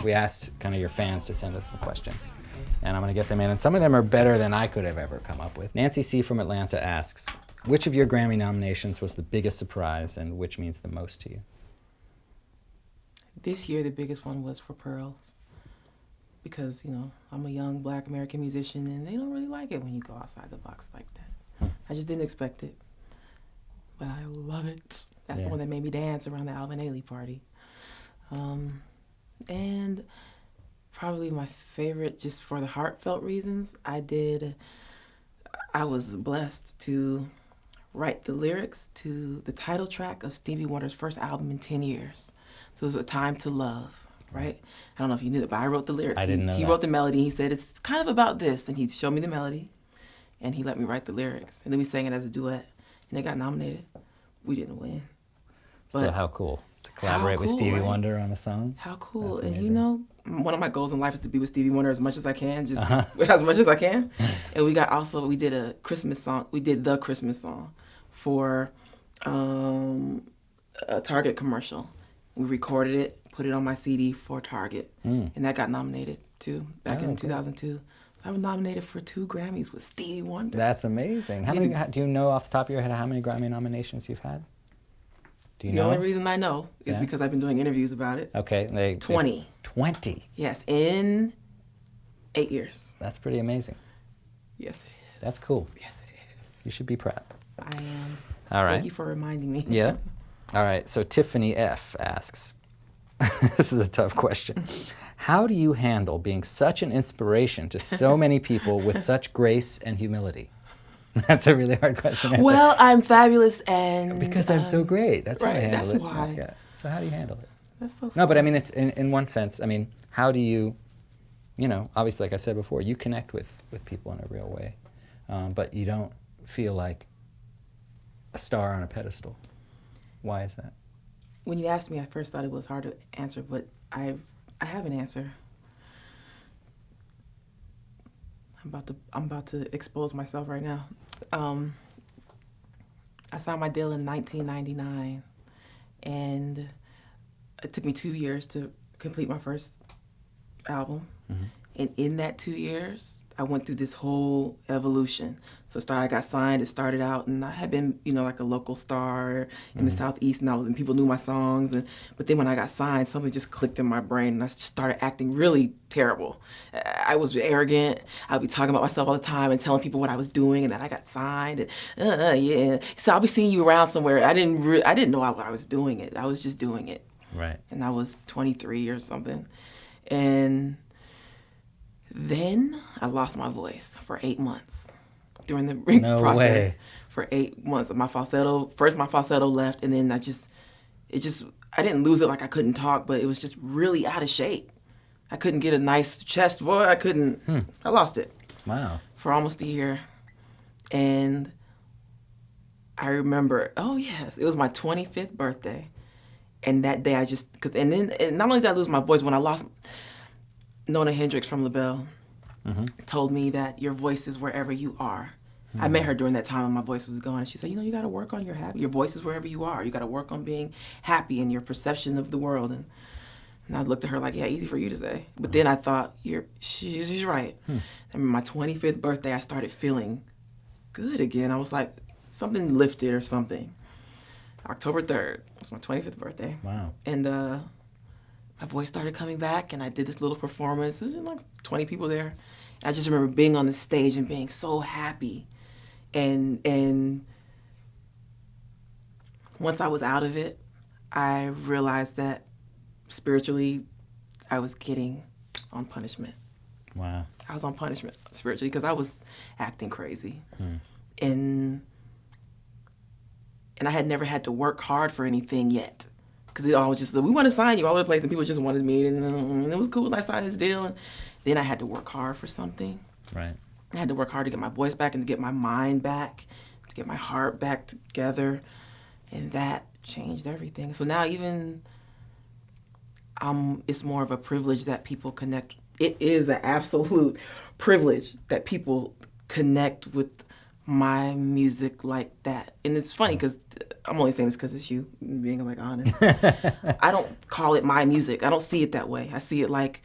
We asked kind of your fans to send us some questions, and I'm going to get them in, and some of them are better than I could have ever come up with. Nancy C. from Atlanta asks, which of your Grammy nominations was the biggest surprise and which means the most to you? This year, the biggest one was for Pearls, because, you know, I'm a young Black American musician, and they don't really like it when you go outside the box like that. I just didn't expect it, but I love it. That's the one that made me dance around the Alvin Ailey party. And probably my favorite, just for the heartfelt reasons, I was blessed to write the lyrics to the title track of Stevie Wonder's first album in 10 years. So it was A Time to Love, right? I don't know if you knew that, but I wrote the lyrics. I didn't know He that. wrote the melody. He said, it's kind of about this. And he showed me the melody, and he let me write the lyrics. And then we sang it as a duet, and they got nominated. We didn't win. Still, how cool to collaborate with Stevie Wonder on a song. How cool. That's and amazing. you know, one of my goals in life is to be with Stevie Wonder as much as I can, just as much as I can. And we did a Christmas song. We did the Christmas song for a Target commercial. We recorded it, put it on my CD for Target, and that got nominated too back in 2002. So I was nominated for 2 Grammys with Stevie Wonder. That's amazing. Do you know off the top of your head how many Grammy nominations you've had? Do you know? The only reason I know is because I've been doing interviews about it. Okay. 20. 20? Yes, in 8 years. That's pretty amazing. Yes, it is. That's cool. Yes, it is. You should be proud. I am. All right. Thank you for reminding me. Yeah. All right. So Tiffany F. asks, this is a tough question. How do you handle being such an inspiration to so many people with such grace and humility? That's a really hard question to answer. Well, I'm fabulous and... Because I'm so great. That's how I handle that's it. why. Yeah. So how do you handle it? That's so No, but I mean, it's in one sense, I mean, how do you, you know, obviously, like I said before, you connect with people in a real way, but you don't feel like a star on a pedestal. Why is that? When you asked me, I first thought it was hard to answer, but I have an answer. I'm about to expose myself right now. I signed my deal in 1999, and it took me 2 years to complete my first album. Mm-hmm. And in that 2 years, I went through this whole evolution. So I got signed, it started out, and I had been, you know, like a local star in the Southeast, and people knew my songs. But then when I got signed, something just clicked in my brain, and I just started acting really terrible. I was arrogant. I'd be talking about myself all the time and telling people what I was doing, and that I got signed. And, yeah. So I'll be seeing you around somewhere. I didn't know I was doing it. I was just doing it. Right. And I was 23 or something. And then I lost my voice for 8 months during the process. Way. For 8 months. My falsetto left, and then I didn't lose it like I couldn't talk, but it was just really out of shape. I couldn't get a nice chest voice. I lost it. Wow. For almost a year. And I remember, it was my 25th birthday. And that day and not only did I lose my voice, when I lost, Nona Hendricks from LaBelle told me that your voice is wherever you are. I met her during that time when my voice was gone, and she said, you got to work on your voice is wherever you are. You got to work on being happy in your perception of the world. And I looked at her like, yeah, easy for you to say. But then I thought, she's right. I remember my 25th birthday, I started feeling good again. I was like, something lifted or something. October 3rd was my 25th birthday. Wow. And my voice started coming back, and I did this little performance. There was like 20 people there. And I just remember being on the stage and being so happy. And once I was out of it, I realized that spiritually, I was getting on punishment. Wow. I was on punishment spiritually because I was acting crazy. And I had never had to work hard for anything yet. Because it always just, we want to sign you all over the place, and people just wanted me, and it was cool. I signed this deal, and then I had to work hard for something. Right. I had to work hard to get my voice back and to get my mind back, to get my heart back together, and that changed everything. So now even it's more of a privilege that people connect. It is an absolute privilege that people connect with my music like that. And it's funny because I'm only saying this because it's you, being like honest. I don't call it my music. I don't see it that way. I see it like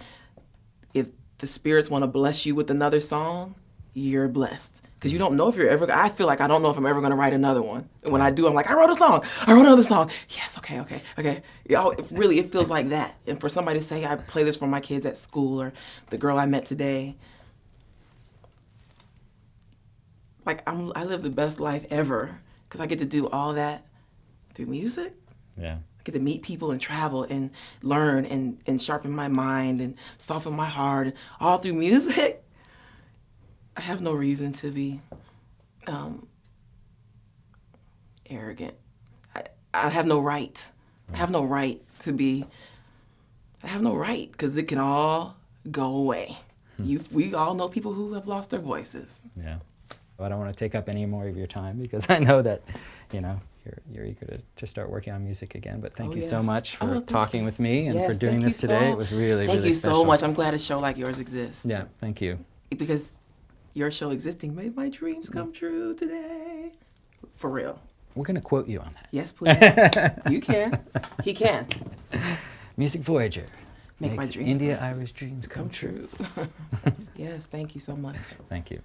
if the spirits want to bless you with another song, you're blessed. Because you don't know if you're ever, I feel like I don't know if I'm ever going to write another one. And when I do, I'm like, I wrote a song. I wrote another song. Yes, okay. You know, it feels like that. And for somebody to say, I play this for my kids at school or the girl I met today, like I live the best life ever because I get to do all that through music. Yeah. I get to meet people and travel and learn and sharpen my mind and soften my heart, all through music. I have no reason to be arrogant. I have no right. I have no right to be. I have no right because it can all go away. We all know people who have lost their voices. Yeah. I don't want to take up any more of your time because I know that, you know, you're eager to start working on music again. But thank you so much for talking with me and for doing this today. It was really, really special. Thank you so much. I'm glad a show like yours exists. Yeah, thank you. Because your show existing made my dreams come true today. For real. We're going to quote you on that. Yes, please. You can. He can. Music Voyager Make my makes dreams India.Arie's dreams come true. Yes, thank you so much. Thank you.